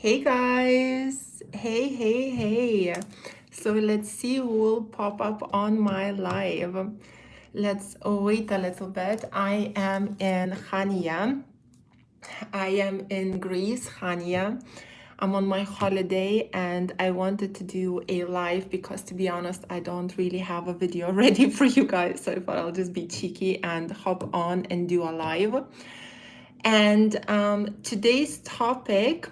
Hey guys, hey. So let's see who will pop up on my live. Let's wait a little bit. I am in Khania. I am in Greece, Khania. I'm on my holiday and I wanted to do a live because, to be honest, I don't really have a video ready for you guys. So I thought I'll just be cheeky and hop on and do a live. And today's topic.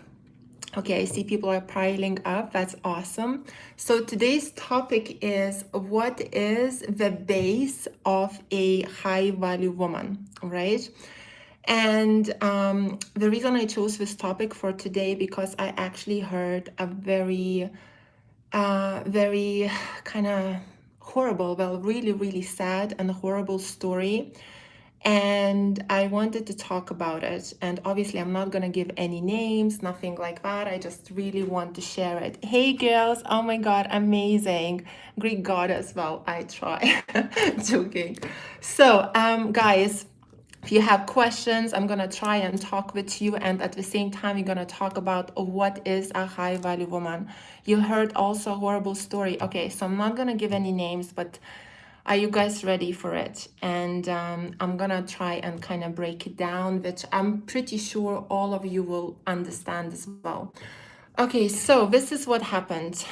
Okay, I see people are piling up. That's awesome. So today's topic is, what is the base of a high value woman, right? And the reason I chose this topic for today, because I actually heard a very kind of horrible, well, really sad and horrible story, and I wanted to talk about it. And obviously, I'm not going to give any names, nothing like that. I just really want to share it. Hey, girls. Oh my God, amazing. Greek goddess. Well, I try. Joking. So, guys, if you have questions, I'm going to try and talk with you. And at the same time, we're going to talk about what is a high value woman. You heard also a horrible story. Okay, so I'm not going to give any names, but are you guys ready for it? And I'm gonna try and kind of break it down, which I'm pretty sure all of you will understand as well. Okay, so this is what happened.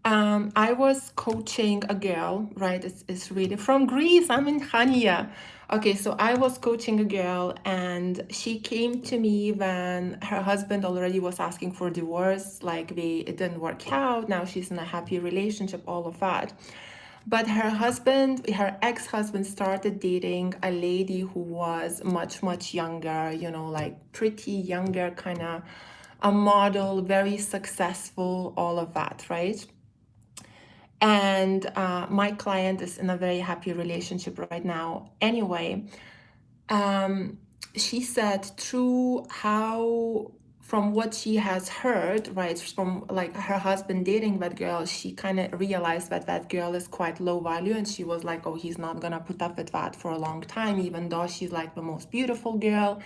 I was coaching a girl, right? It's really from Greece. I'm in Khania. Okay, so I was coaching a girl and she came to me when her husband already was asking for divorce. Like it didn't work out. Now she's in a happy relationship, all of that. But her ex-husband started dating a lady who was much younger, like pretty younger, kind of a model, very successful, all of that, right? And my client is in a very happy relationship right now. Anyway, she said through how, from what she has heard, right, from like her husband dating that girl, she kind of realized that that girl is quite low value, and she was like, oh, he's not gonna put up with that for a long time, even though she's like the most beautiful girl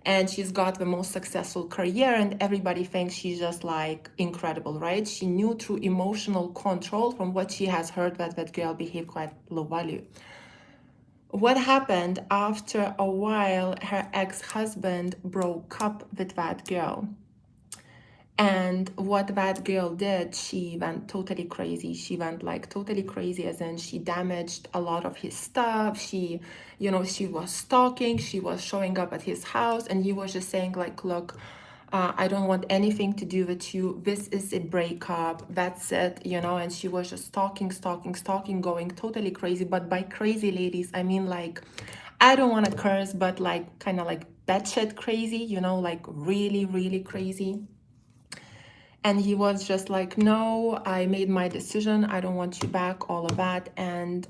and she's got the most successful career and everybody thinks she's just like incredible, right? She knew through emotional control from what she has heard that that girl behaved quite low value. What happened after a while, her ex-husband broke up with that girl. And what that girl did, she went totally crazy. She went like totally crazy, as in she damaged a lot of his stuff. She was stalking, she was showing up at his house, and he was just saying like, look, I don't want anything to do with you. This is a breakup. That's it, and she was just stalking, going totally crazy. But by crazy, ladies, I mean like, I don't want to curse, but like kind of like batshit crazy, like really crazy. And he was just like, no, I made my decision. I don't want you back, all of that. And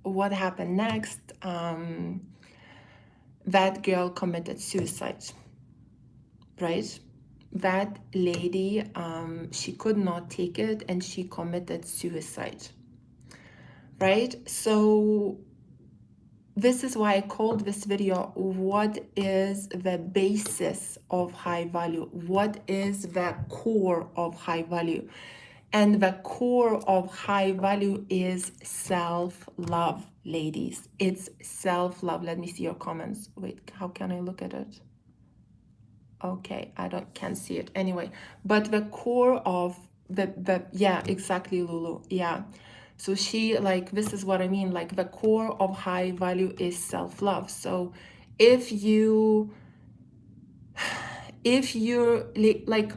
what happened next? That girl committed suicide, right? That lady, she could not take it and she committed suicide, right? So this is why I called this video, what is the basis of high value? What is the core of high value? And the core of high value is self-love, ladies. It's self-love. Let me see your comments. Wait, how can I look at it? Okay, can't see it anyway. But the core of the yeah, exactly, Lulu. Yeah. So this is what I mean, like the core of high value is self-love. So if you if you're like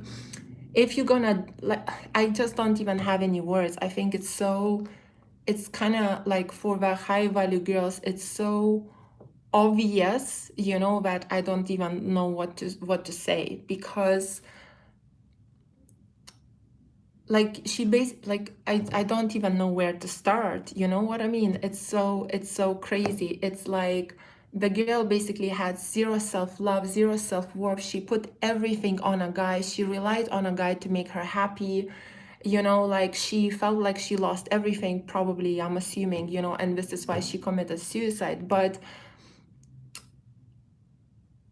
if you're gonna, like, I just don't even have any words. I think it's kind of like, for the high value girls, it's so obvious, that I don't even know what to say, because like I don't even know where to start, you know what I mean? It's so crazy. It's like the girl basically had zero self-love, zero self-worth. She put everything on a guy. She relied on a guy to make her happy, like she felt like she lost everything, probably, I'm assuming, and this is why she committed suicide. But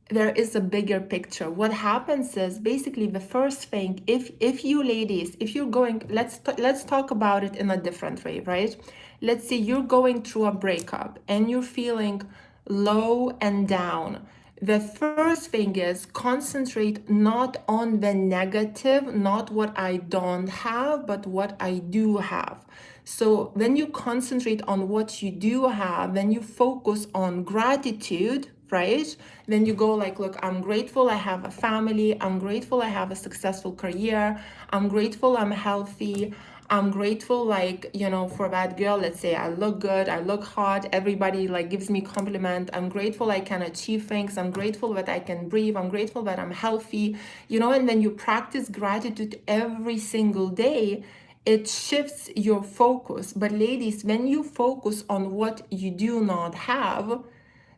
there is a bigger picture. What happens is basically the first thing, if you ladies, if you're going, let's talk about it in a different way, right? Let's say you're going through a breakup and you're feeling low and down. The first thing is concentrate not on the negative, not what I don't have, but what I do have. So when you concentrate on what you do have, then you focus on gratitude, right? Then you go like, look, I'm grateful I have a family. I'm grateful I have a successful career. I'm grateful I'm healthy. I'm grateful, like, for that girl, let's say I look good, I look hot, everybody like gives me compliment. I'm grateful I can achieve things. I'm grateful that I can breathe. I'm grateful that I'm healthy, and then you practice gratitude every single day, it shifts your focus. But ladies, when you focus on what you do not have,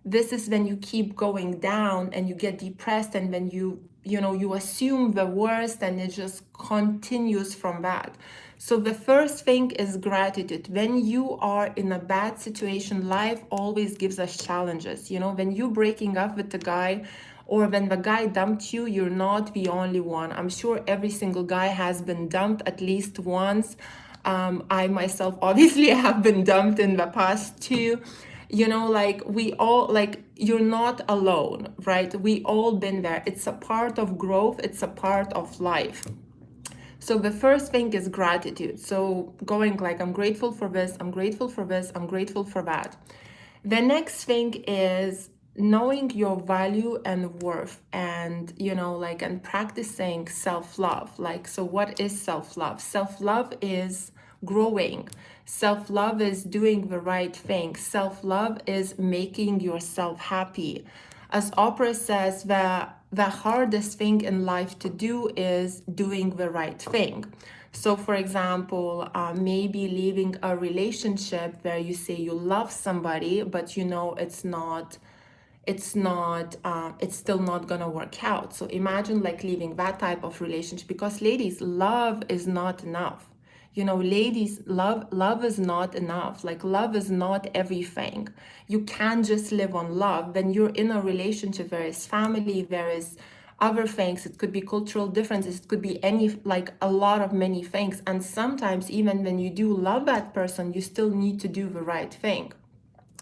this is when you keep going down and you get depressed, and when you assume the worst, and it just continues from that. So the first thing is gratitude. When you are in a bad situation, life always gives us challenges. When you're breaking up with the guy, or when the guy dumped you, you're not the only one. I'm sure every single guy has been dumped at least once. I myself obviously have been dumped in the past too. Like we all, like, you're not alone, right? We all been there. It's a part of growth, it's a part of life. So the first thing is gratitude. So going like, I'm grateful for this, I'm grateful for this, I'm grateful for that. The next thing is knowing your value and worth, and like, and practicing self-love. Like, so what is self-love? Self-love is growing. Self-love is doing the right thing. Self-love is making yourself happy. As Oprah says, the hardest thing in life to do is doing the right thing. So, for example, maybe leaving a relationship where you say you love somebody, but it's still not gonna work out. So imagine like leaving that type of relationship, because ladies, love is not enough. Ladies, love is not enough. Like, love is not everything. You can't just live on love. When you're in a relationship, there is family, there is other things. It could be cultural differences, it could be any, like, a lot of many things. And sometimes even when you do love that person, you still need to do the right thing.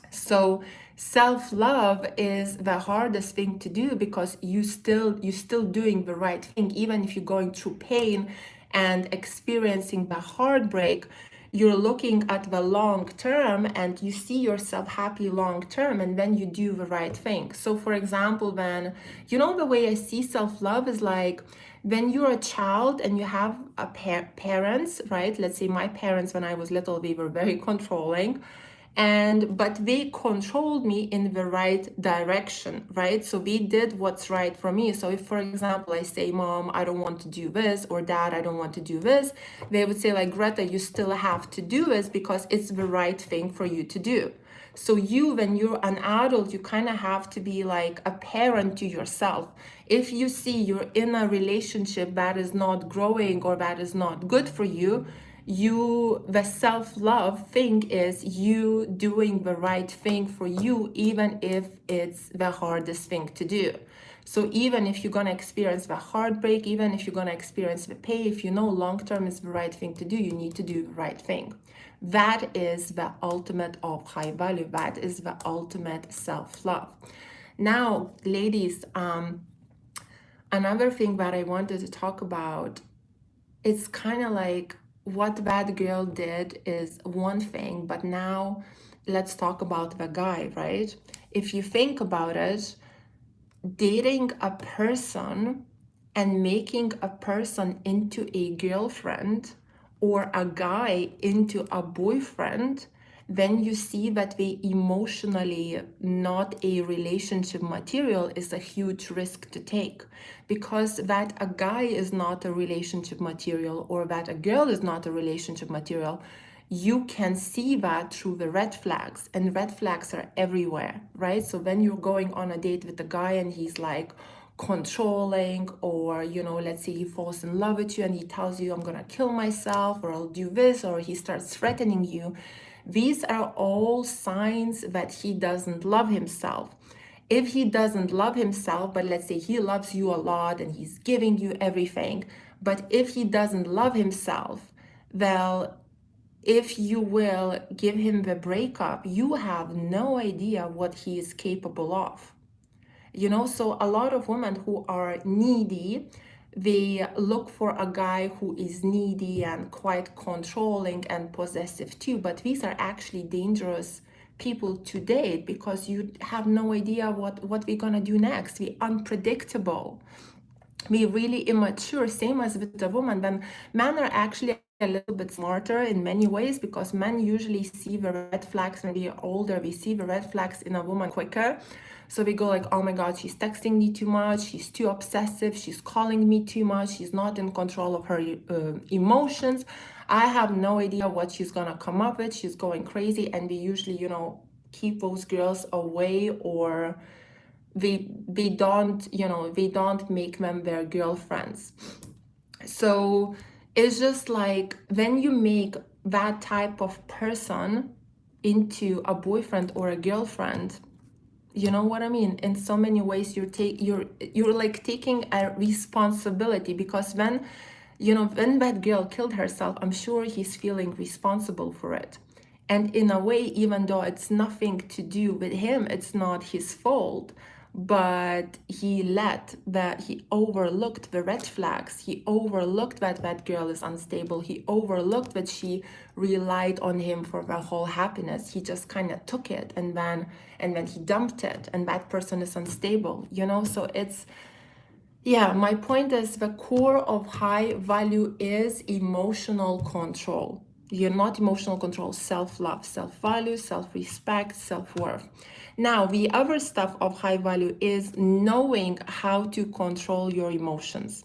So self-love is the hardest thing to do, because you're still doing the right thing. Even if you're going through pain and experiencing the heartbreak, you're looking at the long term and you see yourself happy long term, and then you do the right thing. So for example, when the way I see self-love is like, when you're a child and you have a parents, right? Let's say my parents, when I was little, they were very controlling, but they controlled me in the right direction, right? So they did what's right for me. So if, for example, I say, Mom, I don't want to do this, or Dad, I don't want to do this, they would say like, Greta, you still have to do this because it's the right thing for you to do. So when you're an adult, you kind of have to be like a parent to yourself. If you see you're in a relationship that is not growing or that is not good for you, the self-love thing is you doing the right thing for you, even if it's the hardest thing to do. So even if you're gonna experience the heartbreak, even if you're gonna experience the pain, if you know long-term is the right thing to do, you need to do the right thing. That is the ultimate of high value. That is the ultimate self-love. Now, ladies, another thing that I wanted to talk about, it's kind of like, what that girl did is one thing, but now let's talk about the guy, right? If you think about it, dating a person and making a person into a girlfriend, or a guy into a boyfriend, then you see that they emotionally not a relationship material is a huge risk to take, because that a guy is not a relationship material, or that a girl is not a relationship material, you can see that through the red flags, and red flags are everywhere, right? So when you're going on a date with a guy and he's like controlling, or let's say he falls in love with you and he tells you, I'm gonna kill myself, or I'll do this, or he starts threatening you, these are all signs that he doesn't love himself. If he doesn't love himself, but let's say he loves you a lot and he's giving you everything, but if he doesn't love himself, well, if you will give him the breakup, you have no idea what he is capable of. So a lot of women who are needy, they look for a guy who is needy and quite controlling and possessive too, but these are actually dangerous people to date because you have no idea what we're gonna do next. We're unpredictable, we really immature. Same as with the woman, then men are actually a little bit smarter in many ways, because men usually see the red flags when we are older. We see the red flags in a woman quicker. So we go like, oh my god, she's texting me too much, she's too obsessive, she's calling me too much, she's not in control of her emotions. I have no idea what she's gonna come up with, she's going crazy. And we usually, keep those girls away, or they don't, they don't make them their girlfriends. So it's just like, when you make that type of person into a boyfriend or a girlfriend, you know what I mean? In so many ways, you're like taking a responsibility, because when that girl killed herself, I'm sure he's feeling responsible for it. And in a way, even though it's nothing to do with him, it's not his fault, but he overlooked the red flags. He overlooked that that girl is unstable. He overlooked that she relied on him for her whole happiness. He just kind of took it, and then he dumped it, and that person is unstable, so it's, yeah, my point is, the core of high value is emotional control. You're not emotional control, self-love, self-value, self-respect, self-worth. Now, the other stuff of high value is knowing how to control your emotions.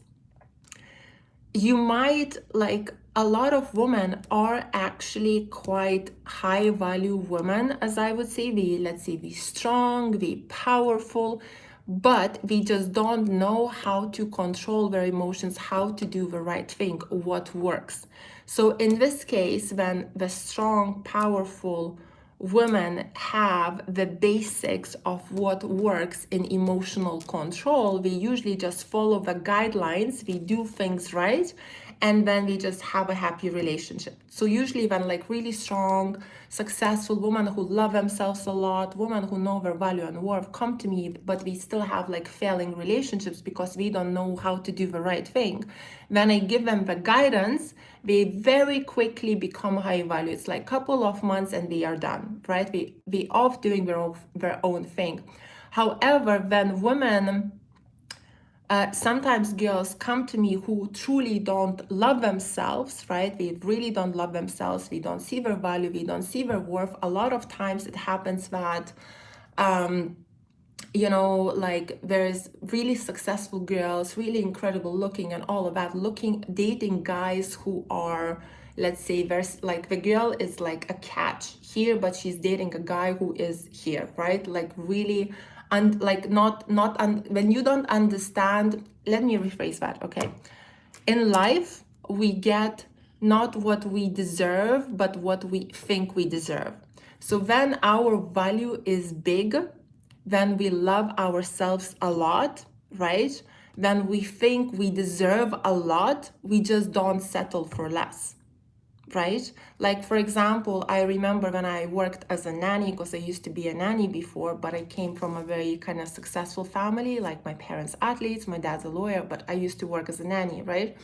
You might, like, a lot of women are actually quite high value women, as I would say. Let's say, be strong, be powerful, but we just don't know how to control their emotions, how to do the right thing, what works. So in this case, when the strong, powerful women have the basics of what works in emotional control, we usually just follow the guidelines, we do things right, and then we just have a happy relationship. So usually when, like, really strong, successful women who love themselves a lot, women who know their value and worth, come to me, but we still have, like, failing relationships because we don't know how to do the right thing. When I give them the guidance, they very quickly become high value. It's like a couple of months and they are done, right? They off doing their own thing. However, when women, sometimes girls come to me who truly don't love themselves, right? They really don't love themselves. We don't see their value. We don't see their worth. A lot of times it happens that, like, there's really successful girls, really incredible looking and all of that, dating guys who are, let's say, there's like, the girl is like a catch here, but she's dating a guy who is here, right? Like, really, and like, when you don't understand, let me rephrase that, okay? In life, we get not what we deserve, but what we think we deserve. So when our value is big, then we love ourselves a lot, right? Then we think we deserve a lot, we just don't settle for less, right? Like, for example, I remember when I worked as a nanny, because I used to be a nanny before, but I came from a very kind of successful family, like my parents athletes, my dad's a lawyer, but I used to work as a nanny, right?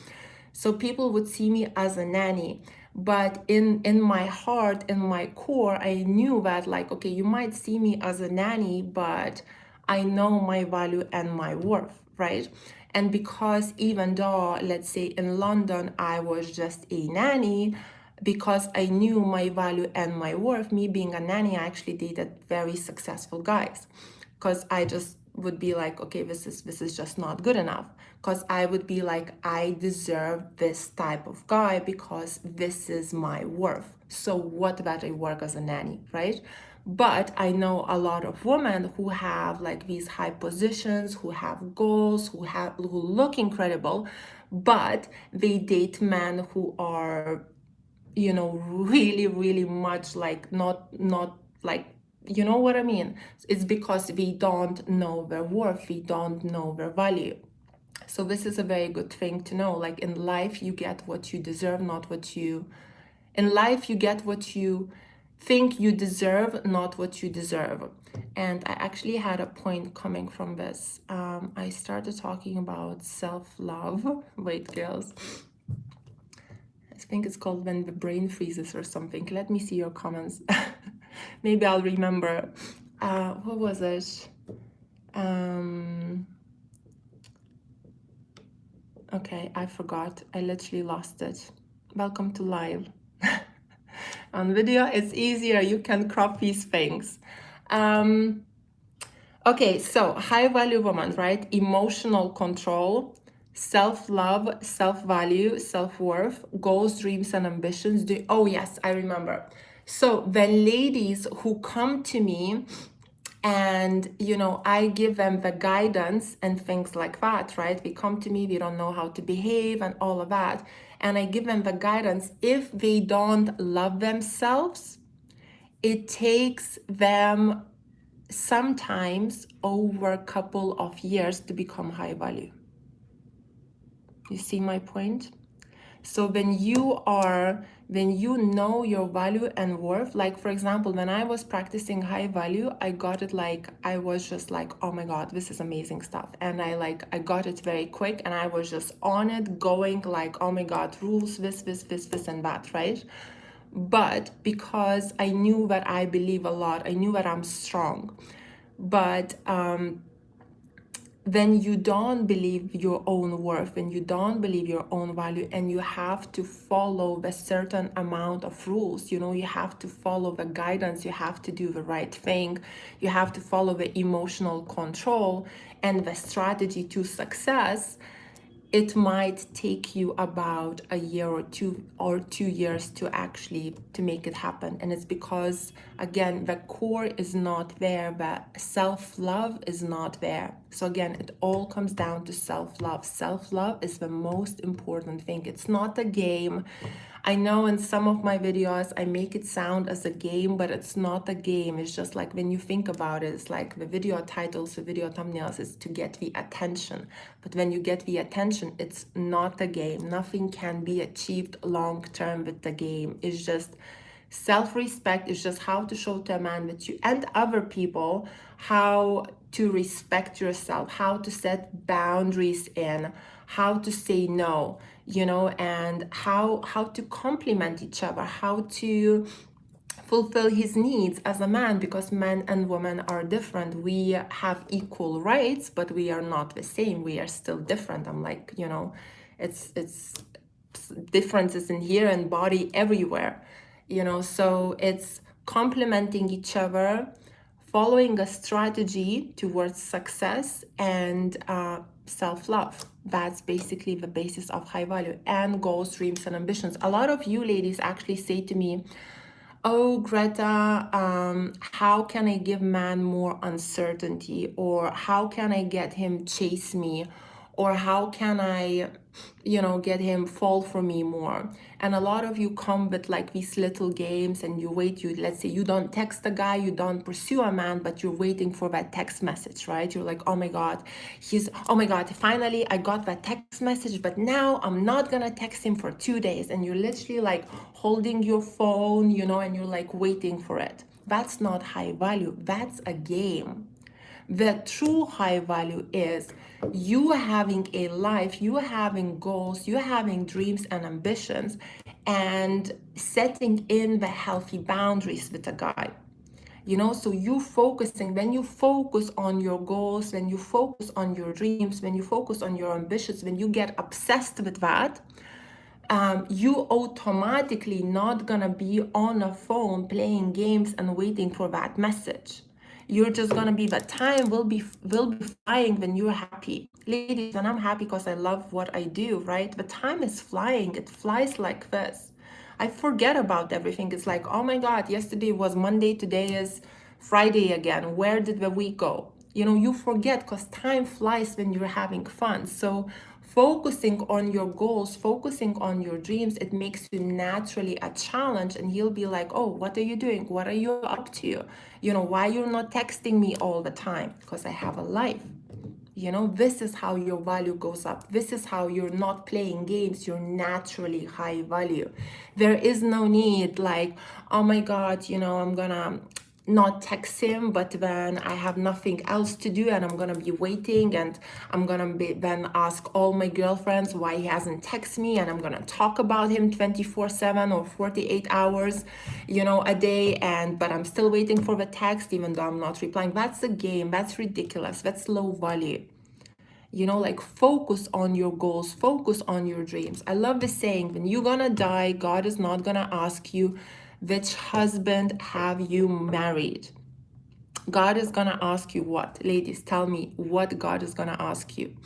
So people would see me as a nanny, but in my heart, in my core, I knew that, like, okay, you might see me as a nanny, but I know my value and my worth, right? And because even though, let's say, in London, I was just a nanny, because I knew my value and my worth, me being a nanny, I actually dated very successful guys, because I just would be like, okay, this is just not good enough, because I would be like, I deserve this type of guy because this is my worth. So what about I work as a nanny, right? But I know a lot of women who have, like, these high positions, who have goals, who look incredible, but they date men who are, really, really much like, not like You know what I mean? It's because we don't know their worth, we don't know their value. So this is a very good thing to know. Like in life, you get what you deserve, not what you... In life, you get what you think you deserve, not what you deserve. And I actually had a point coming from this. I started talking about self-love. Wait, girls. I think it's called when the brain freezes or something. Let me see your comments. Maybe I'll remember. What was it? Okay, I forgot. I literally lost it. Welcome to live. On video, it's easier. You can crop these things. Okay, so high value woman, right? Emotional control, self-love, self-value, self-worth, goals, dreams, and ambitions. Oh, yes, I remember. So the ladies who come to me and, you know, I give them the guidance and things like that, right? They come to me, they don't know how to behave and all of that. And I give them the guidance. If they don't love themselves, it takes them sometimes over a couple of years to become high value. You see my point? So when you know your value and worth, like for example, when I was practicing high value, I got it like, I was just like, oh my God, this is amazing stuff. And I got it very quick and I was just on it going like, oh my God, rules, this and that, right? But because I knew that I believe a lot, I knew that I'm strong. But then you don't believe your own worth and you don't believe your own value, and you have to follow a certain amount of rules. You know, you have to follow the guidance, you have to do the right thing, you have to follow the emotional control and the strategy to success. It might take you about a year or 2 years to actually to make it happen. And it's because, again, the core is not there, but self-love is not there. So again, it all comes down to self-love. Self-love is the most important thing. It's not a game. I know in some of my videos I make it sound as a game, but it's not a game. It's just like when you think about it, it's like the video titles, the video thumbnails is to get the attention. But when you get the attention, it's not a game. Nothing can be achieved long term with the game. It's just self-respect. Is just how to show to a man that you and other people how to respect yourself, how to set boundaries in, how to say no, you know, and how to complement each other, how to fulfill his needs as a man, because men and women are different. We have equal rights, but we are not the same. We are still different. I'm like, you know, it's differences in here and body everywhere, you know. So it's complementing each other, following a strategy towards success, and self-love. That's basically the basis of high value, and goals, dreams, and ambitions. A lot of you ladies actually say to me, oh, Greta, how can I give man more uncertainty? Or how can I get him chase me? Or how can I, you know, get him fall for me more? And a lot of you come with like these little games and you wait, let's say you don't text a guy, you don't pursue a man, but you're waiting for that text message, right? You're like, oh my God, oh my God, finally I got that text message, but now I'm not gonna text him for 2 days. And you're literally like holding your phone, you know, and you're like waiting for it. That's not high value, that's a game. The true high value is you having a life, you having goals, you having dreams and ambitions, and setting in the healthy boundaries with a guy. You know, so you focusing, when you focus on your goals, when you focus on your dreams, when you focus on your ambitions, when you get obsessed with that, you automatically not gonna be on a phone playing games and waiting for that message. You're just gonna be, the time will be flying when you're happy. Ladies, when I'm happy because I love what I do, right? The time is flying. It flies like this. I forget about everything. It's like, oh my God, yesterday was Monday, today is Friday again. Where did the week go? You know, you forget because time flies when you're having fun. So focusing on your goals, focusing on your dreams, it makes you naturally a challenge, and he'll be like, oh, what are you doing? What are you up to? You know, why you're not texting me all the time? Because I have a life. You know, this is how your value goes up. This is how you're not playing games. You're naturally high value. There is no need like, oh my God, you know, I'm gonna not text him, but then I have nothing else to do and I'm gonna be waiting, and I'm gonna be then ask all my girlfriends why he hasn't texted me, and I'm gonna talk about him 24/7 or 48 hours, you know, a day, and but I'm still waiting for the text even though I'm not replying. That's a game. That's ridiculous. That's low value. You know, like focus on your goals, focus on your dreams. I love the saying, when you're gonna die, God is not gonna ask you which husband have you married. God is gonna ask you what? Ladies, tell me what God is gonna ask you.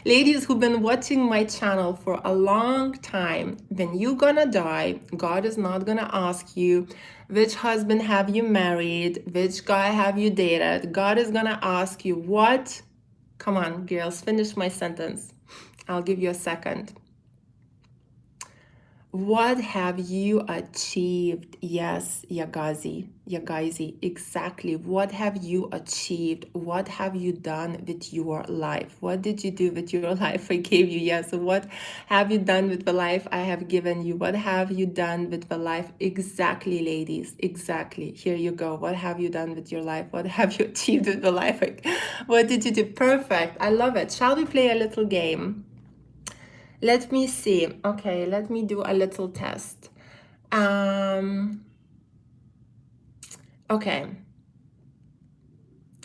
Ladies who've been watching my channel for a long time, when you gonna die, God is not gonna ask you which husband have you married, which guy have you dated. God is gonna ask you what? Come on, girls, finish my sentence. I'll give you a second. What have you achieved? Yes, Yagazi, exactly. What have you achieved? What have you done with your life? What did you do with your life I gave you? Yes, what have you done with the life I have given you? What have you done with the life? Exactly, ladies, exactly. Here you go. What have you done with your life? What have you achieved with the life? What did you do? Perfect. I love it. Shall we play a little game? Let me see. Okay, let me do a little test. Um, okay,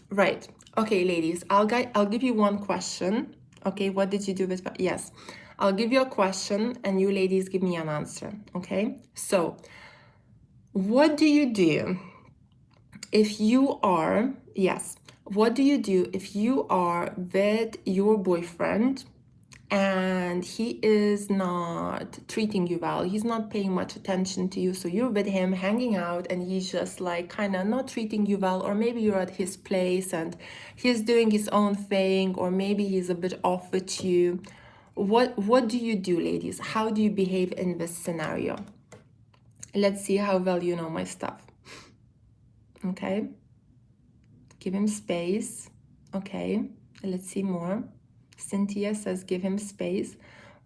right. Okay, ladies, I'll give you one question. Okay, what did you do with, yes. I'll give you a question and you ladies give me an answer. Okay, so what do you do if you are, yes, what do you do if you are with your boyfriend and he is not treating you well, he's not paying much attention to you, so you're with him hanging out and he's just like kind of not treating you well, or maybe you're at his place and he's doing his own thing, or maybe he's a bit off with you. What do you do, ladies? How do you behave in this scenario? Let's see how well you know my stuff. Okay, give him space. Okay, let's see more. Cynthia says give him space.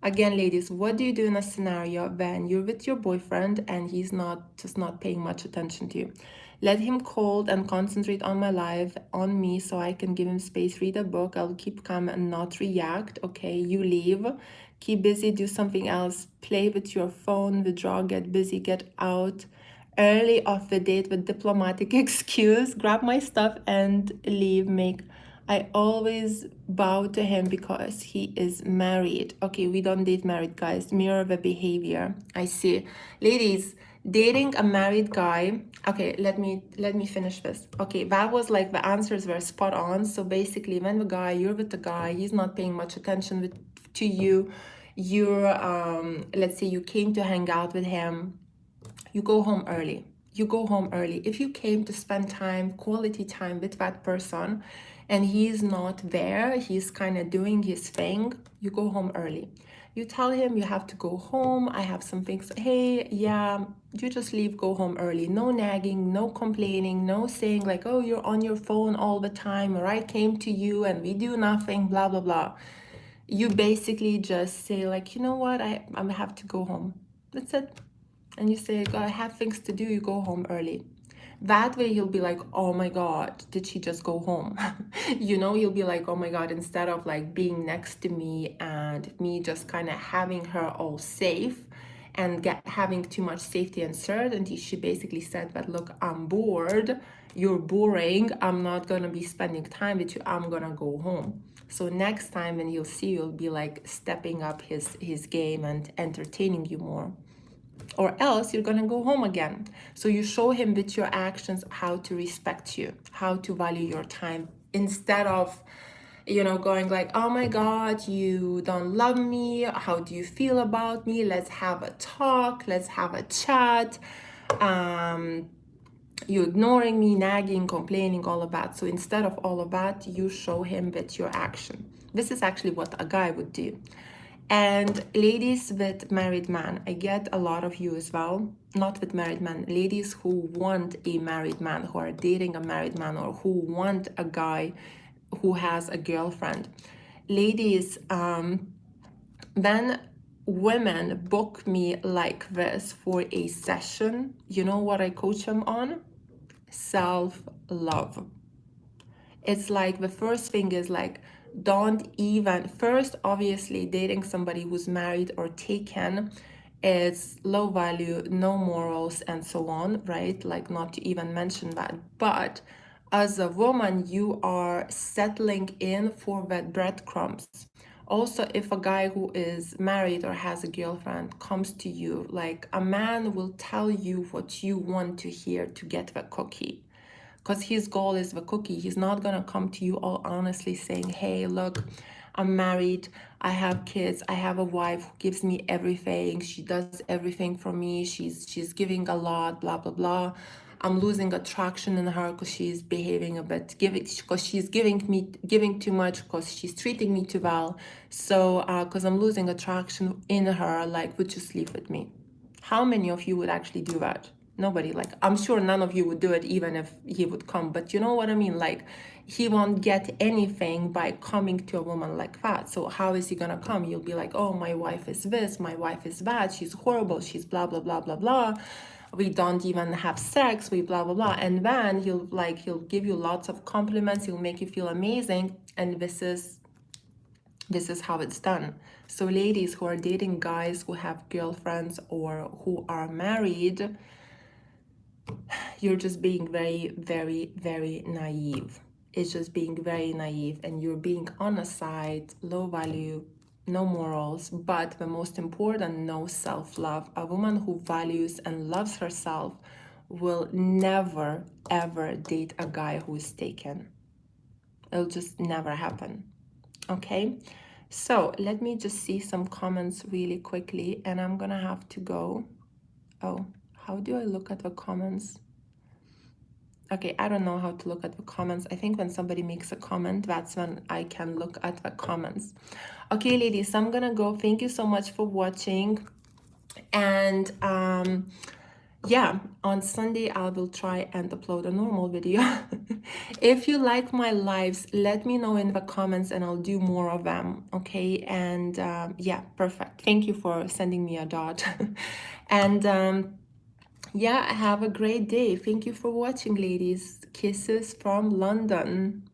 Again, ladies, what do you do in a scenario when you're with your boyfriend and he's not paying much attention to you? Let him cold and concentrate on my life, on me, so I can give him space, read a book, I'll keep calm and not react. Okay, you leave, keep busy, do something else, play with your phone, withdraw, get busy, get out early off the date with diplomatic excuse, grab my stuff and leave. Make I always bow to him because he is married. Okay, we don't date married guys. Mirror the behavior. I see. Ladies, dating a married guy. Okay, let me finish this. Okay, that was like the answers were spot on. So basically, when you're with the guy, he's not paying much attention to you. You're let's say you came to hang out with him, you go home early. You go home early. If you came to spend time, quality time with that person, and he's not there, he's kind of doing his thing, you go home early. You tell him you have to go home, I have some things. Hey, yeah, you just leave, go home early. No nagging, no complaining, no saying like, oh, you're on your phone all the time, or I came to you and we do nothing, blah, blah, blah. You basically just say like, you know what, I have to go home. That's it. And you say, God, I have things to do, you go home early. That way he'll be like, oh my God, did she just go home? You know, he'll be like, oh my God, instead of like being next to me and me just kind of having her all safe and having too much safety and certainty, she basically said that, look, I'm bored, you're boring, I'm not gonna be spending time with you, I'm gonna go home. So next time when you'll see, you'll be like stepping up his game and entertaining you more, or else you're gonna go home again. So you show him with your actions how to respect you, how to value your time, instead of, you know, going like, oh my God, you don't love me, how do you feel about me, let's have a talk, let's have a chat, you ignoring me, nagging, complaining, all of that. So instead of all of that, you show him with your action. This is actually what a guy would do. And ladies with married man, I get a lot of you as well, not with married men, ladies who want a married man, who are dating a married man, or who want a guy who has a girlfriend. Ladies, then women book me like this for a session. You know what I coach them on? Self-love. It's like the first thing is like, don't even, first, obviously, dating somebody who's married or taken is low value, no morals, and so on, right? Like, not to even mention that. But as a woman, you are settling in for that breadcrumbs. Also, if a guy who is married or has a girlfriend comes to you, like, a man will tell you what you want to hear to get the cookie, because his goal is the cookie. He's not gonna come to you all honestly saying, hey, look, I'm married, I have kids, I have a wife who gives me everything, she does everything for me, she's giving a lot, blah blah blah. I'm losing attraction in her because she's behaving a bit, because she's giving too much, because she's treating me too well. So because I'm losing attraction in her, like, would you sleep with me? How many of you would actually do that? Nobody. Like, I'm sure none of you would do it even if he would come, but you know what I mean? Like, he won't get anything by coming to a woman like that. So how is he gonna come? You'll be like, oh, my wife is this, my wife is that, she's horrible, she's blah blah blah blah blah, we don't even have sex, we blah blah blah. And then he'll give you lots of compliments, he'll make you feel amazing, and this is how it's done. So ladies who are dating guys who have girlfriends or who are married, you're just being very, very, very naive. It's just being very naive, and you're being on a side, low value, no morals, but the most important, no self-love. A woman who values and loves herself will never, ever date a guy who is taken. It'll just never happen. Okay, so let me just see some comments really quickly, and I'm gonna have to go. Oh, how do I look at the comments? Okay, I don't know how to look at the comments. I think when somebody makes a comment, that's when I can look at the comments. Okay, ladies, I'm gonna go. Thank you so much for watching. And yeah, on Sunday I will try and upload a normal video. If you like my lives, let me know in the comments and I'll do more of them. Okay, and yeah, perfect. Thank you for sending me a dot. And yeah, have a great day. Thank you for watching, ladies. Kisses from London.